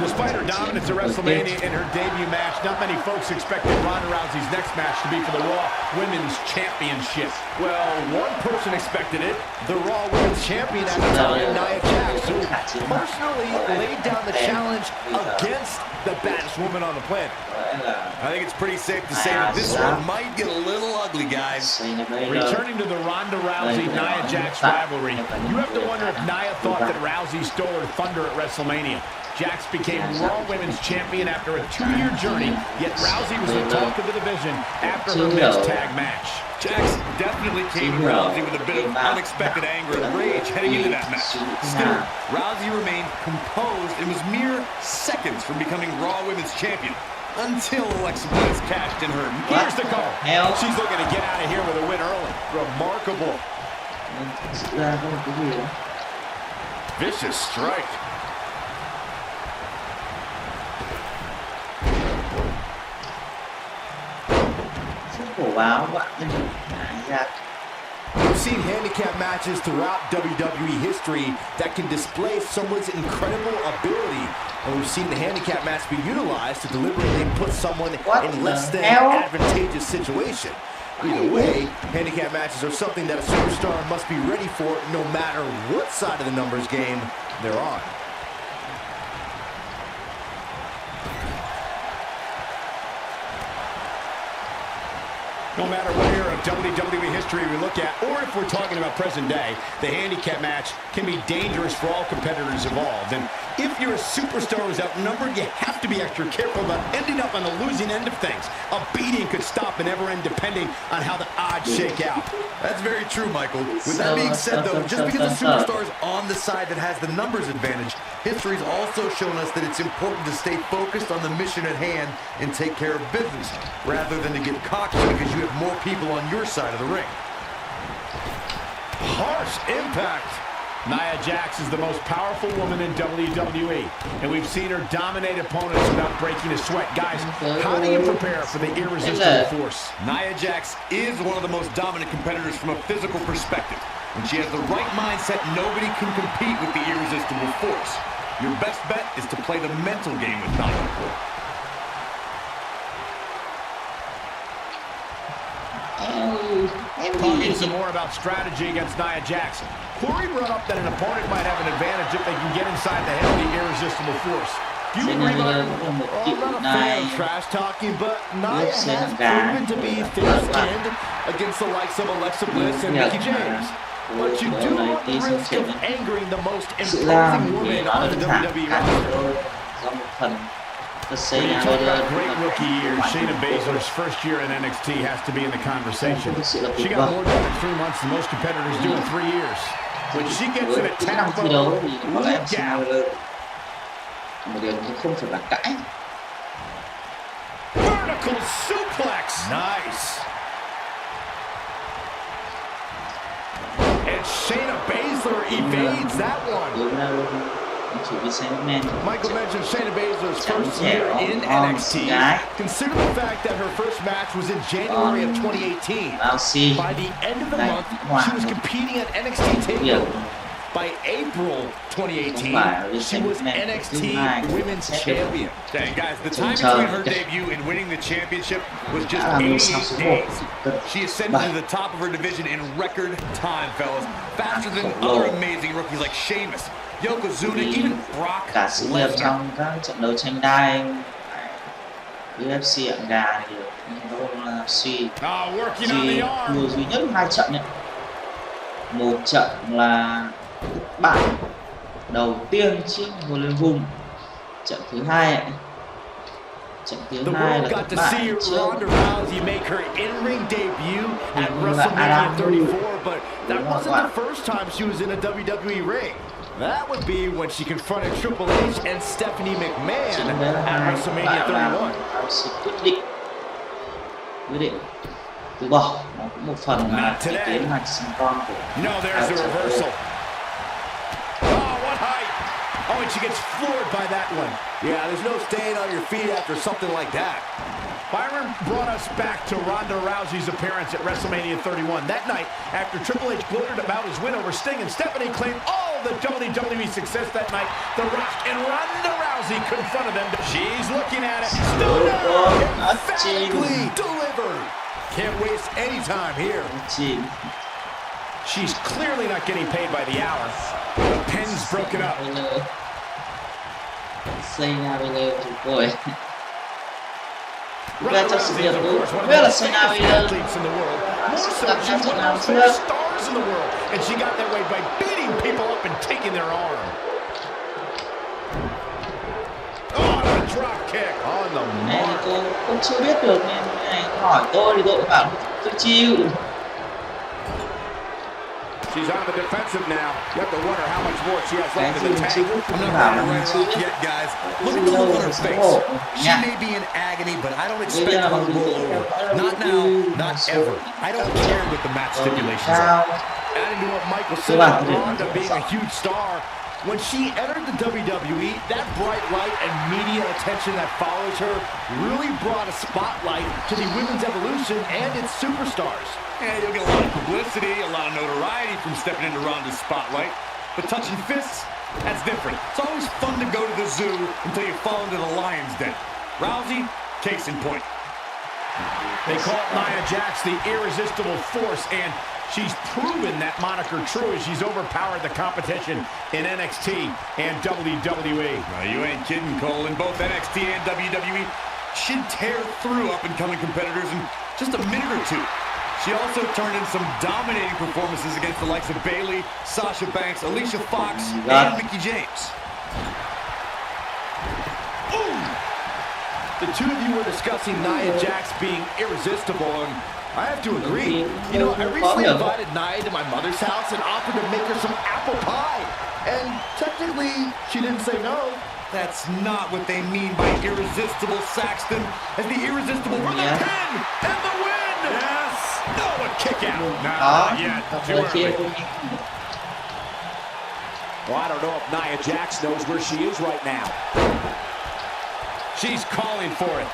Despite her dominance at WrestleMania in her debut match, not many folks expected Ronda Rousey's next match to be for the Raw Women's Championship. Well, one person expected it, the Raw Women's Champion at the time, Nia Jax, who personally laid down the challenge against the baddest woman on the planet. I think it's pretty safe to say that this one might get a little ugly, guys. Returning to the Ronda Rousey-Nia Jax rivalry, you have to wonder if Nia thought that Rousey stole her thunder at WrestleMania. Jax became Raw Women's Champion after a 2-year journey, yet Rousey was the talk of the division after her mixed tag match. Jax definitely came to Rousey with a bit of unexpected anger and rage heading into that match. Still, Rousey remained composed and was mere seconds from becoming Raw Women's Champion until Alexa Bliss cashed in her. Here's the goal. She's looking to get out of here with a win early. Remarkable. Vicious strike. We've seen handicap matches throughout WWE history that can display someone's incredible ability. And we've seen the handicap match be utilized to deliberately put someone in less than advantageous situation. Either way, handicap matches are something that a superstar must be ready for no matter what side of the numbers game they're on. No matter what era of WWE history we look at, or if we're talking about present day, the handicap match can be dangerous for all competitors involved. And if you're a superstar who's outnumbered, you have to be extra careful about ending up on the losing end of things. A beating could stop and never end depending on how the odds shake out. That's very true, Michael. With that being said, though, just because a superstar is on the side that has the numbers advantage, history's also shown us that it's important to stay focused on the mission at hand and take care of business, rather than to get cocky because you have more people on your side of the ring. Harsh impact. Nia Jax is the most powerful woman in WWE, and we've seen her dominate opponents without breaking a sweat. Guys, how do you prepare for the irresistible force? Nia Jax is one of the most dominant competitors from a physical perspective. When she has the right mindset, nobody can compete with the irresistible force. Your best bet is to play the mental game with Nia. Talking some more about strategy against Nia Jax. Corey brought up that an opponent might have an advantage if they can get inside the head of the irresistible force. Do you agree, Michael? I'm not a fan of trash talking, but Nia has proven to be thin-skinned against the likes of Alexa Bliss and Mickie James. But you do run the risk of angering the most imposing woman on the WWE roster. When you talk about great rookie years, Shayna Baszler's first year in NXT has to be in the conversation. She got more done in 3 months than most competitors do in 3 years. When she gets an attack mode, look out. Vertical suplex. Nice. And Shayna Baszler evades that one. Michael mentioned Shayna Baszler's first year in NXT. Consider the fact that her first match was in January of 2018. By the end of the month, she was competing at NXT TakeOver. By April 2018, she was NXT Women's Champion. Dang, guys, the time between her debut and winning the championship was just 88 days. She ascended to the top of her division in record time, fellas. Faster than other amazing rookies like Sheamus, Yokozuna, even Brock Lesnar. Trong các trận đấu tranh đai UFC ẩn gà thì suy thua duy nhất 2 trận ấy. Một trận là bại đầu tiên trước ngôi lên vùng, trận thứ hai ấy. Trận thứ hai là thất bại trước Ronda Rousey make her in-ring debut at WrestleMania 34, but that wasn't the first time she was in a WWE ring. That would be when she confronted Triple H and Stephanie McMahon at WrestleMania 31. Quyết định từ bỏ, nó cũng một phần là kế hoạch sinh con của there's the reversal. Oh, what height! Oh, and she gets floored by that one. Yeah, there's no staying on your feet after something like that. Byron brought us back to Ronda Rousey's appearance at WrestleMania 31. That night, after Triple H gloated about his win over Sting and Stephanie claimed all of the WWE success that night, The Rock and Ronda Rousey confronted them. She's looking at it. Emphatically delivered. Can't waste any time here. She's clearly not getting paid by the hour. The pin's broken up. Shayna Baszler tụi tôi. Ronda Rousey is, of course, one of the most famous athletes in the world. More so, she's one of the most famous stars in the world. And she got that way by beating people up and taking their arm. Oh, what a drop kick on the mark. Tôi cũng chưa biết được nên này hỏi tôi thì tôi bảo tôi chịu. She's on the defensive now. You have to wonder how much more she has left in the tank. I'm not ready to write her off yet, guys. Look at the look on her face. She may be in agony, but I don't expect her to roll over. Not now, not ever. I don't care what the match stipulations are. Adding to what Michael said about Ronda being a huge star, when she entered the WWE, that bright light and media attention that follows her really brought a spotlight to the women's evolution and its superstars. Yeah, you'll get a lot of publicity, a lot of notoriety from stepping into Ronda's spotlight. But touching fists, that's different. It's always fun to go to the zoo until you fall into the lion's den. Rousey, case in point. They call Nia Jax the irresistible force, and she's proven that moniker true as she's overpowered the competition in NXT and WWE. Well, you ain't kidding, Cole. In both NXT and WWE, she'd tear through up-and-coming competitors in just a minute or two. She also turned in some dominating performances against the likes of Bayley, Sasha Banks, Alicia Fox, and Mickie James. Ooh. The two of you were discussing Nia Jax being irresistible, and I have to agree. You know, I recently invited Nia to my mother's house and offered to make her some apple pie. And technically, she didn't say no. That's not what they mean by irresistible, Saxton. As the irresistible for the pin and the win! Yes! No, a kick out. Not yet. Too early. Well, I don't know if Nia Jax knows where she is right now. She's calling for it.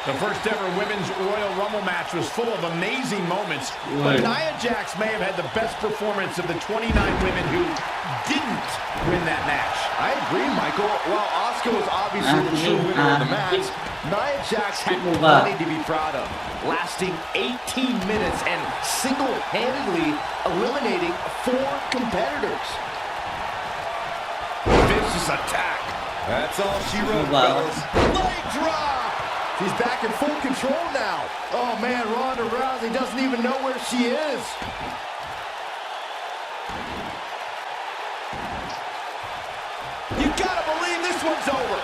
The first ever Women's Royal Rumble match was full of amazing moments, but Nia Jax may have had the best performance of the 29 women who didn't win that match. I agree, Michael. While Asuka was obviously the true winner of the match, Nia Jax had plenty to be proud of, lasting 18 minutes and single-handedly eliminating 4 competitors. Vicious attack. That's all she wrote, fellas. Leg drop! She's back in full control now. Oh, man, Ronda Rousey doesn't even know where she is. You gotta believe this one's over.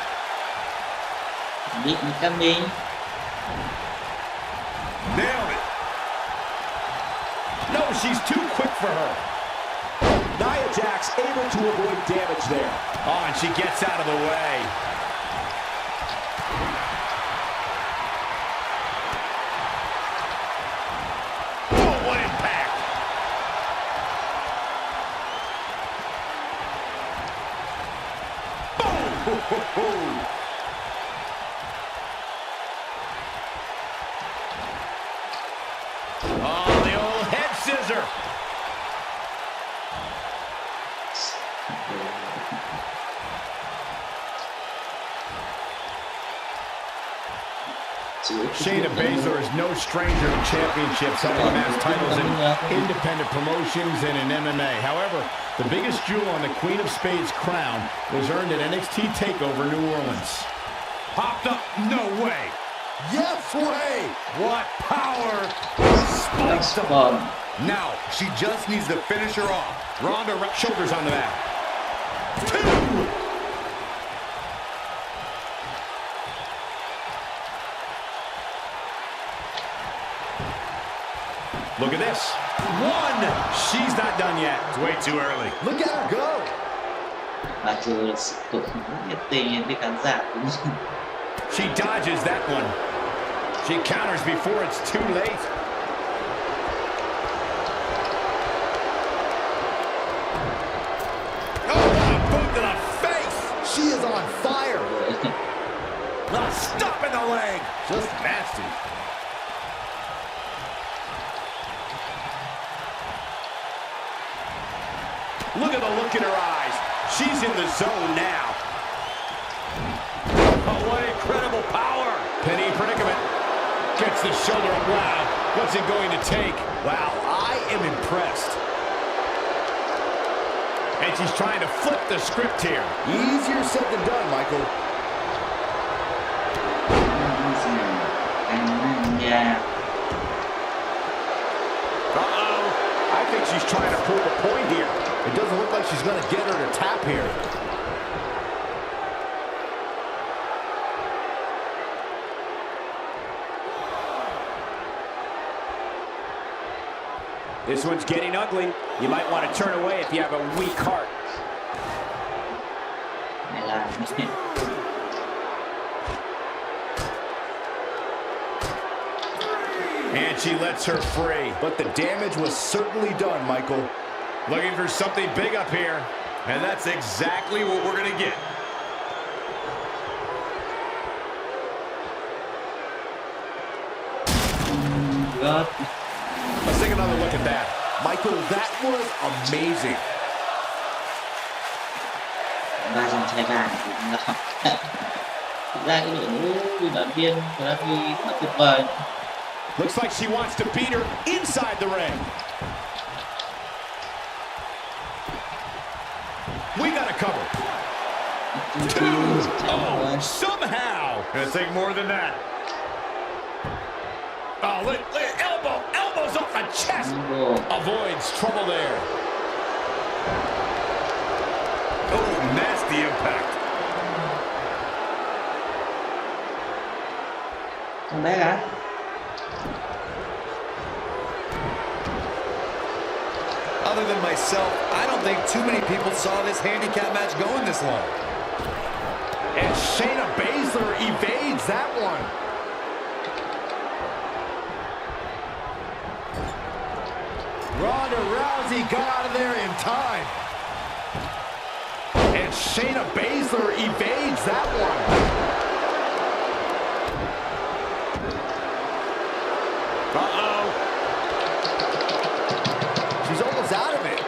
Nailed it. No, she's too quick for her. Nia Jax able to avoid damage there. Oh, and she gets out of the way. Oh, the old head scissor. Shayna Baszler is no stranger to championships, having amassed titles in independent promotions and in MMA. However, the biggest jewel on the Queen of Spades crown was earned at NXT TakeOver New Orleans. Popped up, no way. Yes way. What power. Spiked up. Now, she just needs to finish her off. Ronda, shoulders onto that. 2. Look at this. 1. She's not done yet. It's way too early. Look at her go. She dodges that one. She counters before it's too late. Oh, what a boot to the face. She is on fire. Not stopping the leg. Just nasty. Look at the look in her eyes. She's in the zone now. Oh, what incredible power. Penny predicament. Gets the shoulder up. Wow. What's it going to take? Wow, I am impressed. And she's trying to flip the script here. Easier said than done, Michael. Uh-oh. I think she's trying to prove a point here. It doesn't look like she's going to get her to tap here. This one's getting ugly. You might want to turn away if you have a weak heart. And she lets her free. But the damage was certainly done, Michael. Looking for something big up here. And that's exactly what we're going to get. Let's take another look at that. Michael, that was amazing. Ba dòng trái bàn cũng là thực ra cái đội ngũ bình luận viên của Davi rất tuyệt vời. Looks like she wants to beat her inside the ring. We got a cover. Two. Oh, somehow. Gonna take more than that. Oh, elbows off the chest. Avoids trouble there. Oh, nasty impact. Con bé hả? Other than myself, I don't think too many people saw this handicap match going this long. And Shayna Baszler evades that one. Ronda Rousey got out of there in time. And Shayna Baszler evades that one. Uh-oh. She's almost out of it.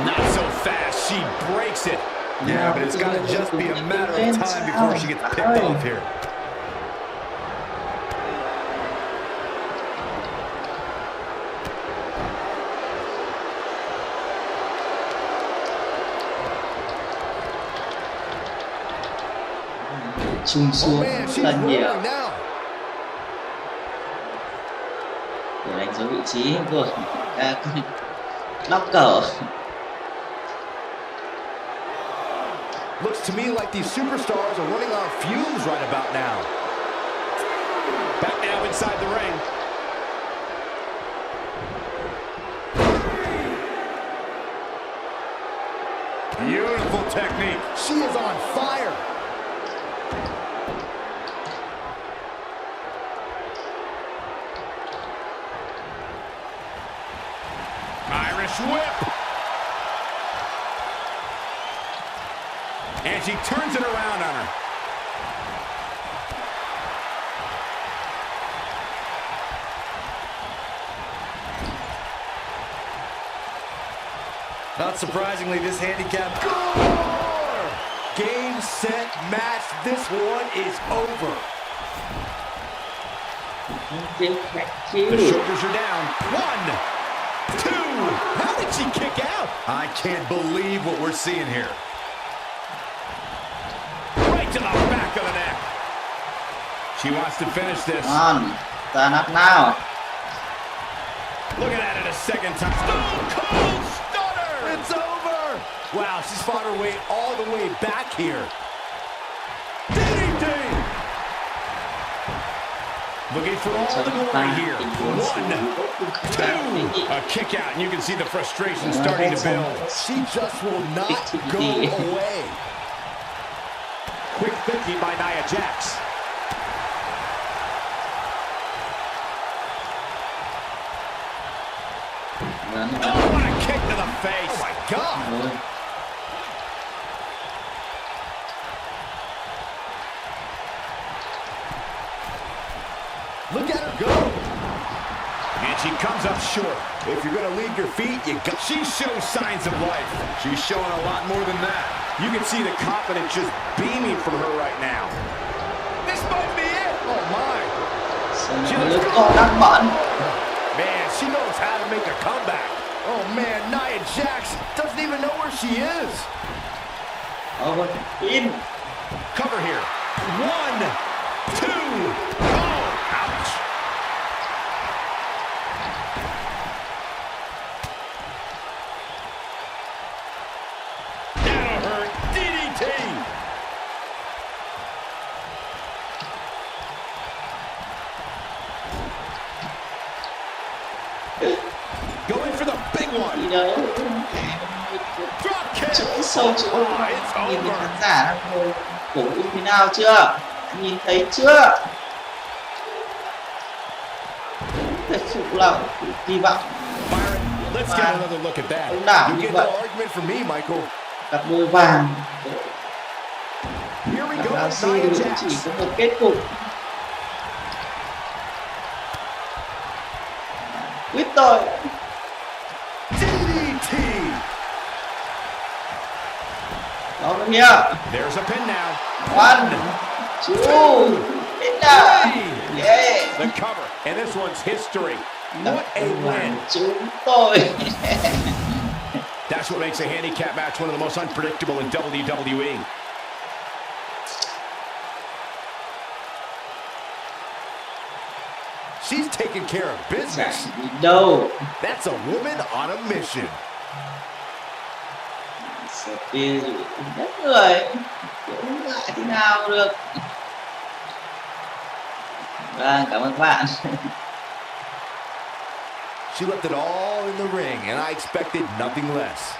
Not so fast. She breaks it. Yeah, but it's got to just be a matter of time before she gets picked off here. Chung xuống rất là nhiều để đánh dấu vị trí của nóc cờ. Looks to me like these superstars are running on fumes right about now. Back now inside the ring. Beautiful technique. She is on fire. Irish whip. And she turns it around on her. Not surprisingly, this handicap... Score! Game, set, match. This one is over. The shoulders are down. 1, 2. How did she kick out? I can't believe what we're seeing here. To the back of the neck. She wants to finish this. On, stand up now. Looking at it a second time. Stone Cold Stunner! It's over! Wow, she's fought her way all the way back here. DDT! Looking for all the glory here. 1, 2. A kick out, and you can see the frustration starting to build. She just will not go away. Quick thinking by Nia Jax. Oh, what a kick to the face. Oh, my God. Look at her go. And she comes up short. If you're going to leave your feet, you got... She shows signs of life. She's showing a lot more than that. You can see the confidence just beaming from her right now. This might be it. Oh, my. Man, she knows how to make a comeback. Oh, man, Nia Jax doesn't even know where she is. Oh, in. Cover here. 1, 2. Oh, ouch. That'll hurt. DDT. Going for the big one. Gì đâu. Drop kick. Chỗ sâu chỗ It's nhìn over. khán giả đang ngồi cổ như thế nào chưa? Nhìn thấy chưa? Thật sự là kỳ vọng. Byron, let's get another look at that. Ông đảo You như get no vậy. argument from me, Michael. Cặp đôi vàng. Here we go. Rousey Nia thì Jax. chỉ có một kết cục. Quyết rồi. DDT. Đó là nghĩa. There's a pin now. 1, 2, winner. Yeah. The cover, and this one's history. What a win. Chúng tôi. That's what makes a handicap match one of the most unpredictable in WWE. She's taking care of business. Đâu. That's a woman on a mission. Vì đất người cũng lại thế nào được. Vâng, cảm ơn các bạn. She left it all in the ring, and I expected nothing less.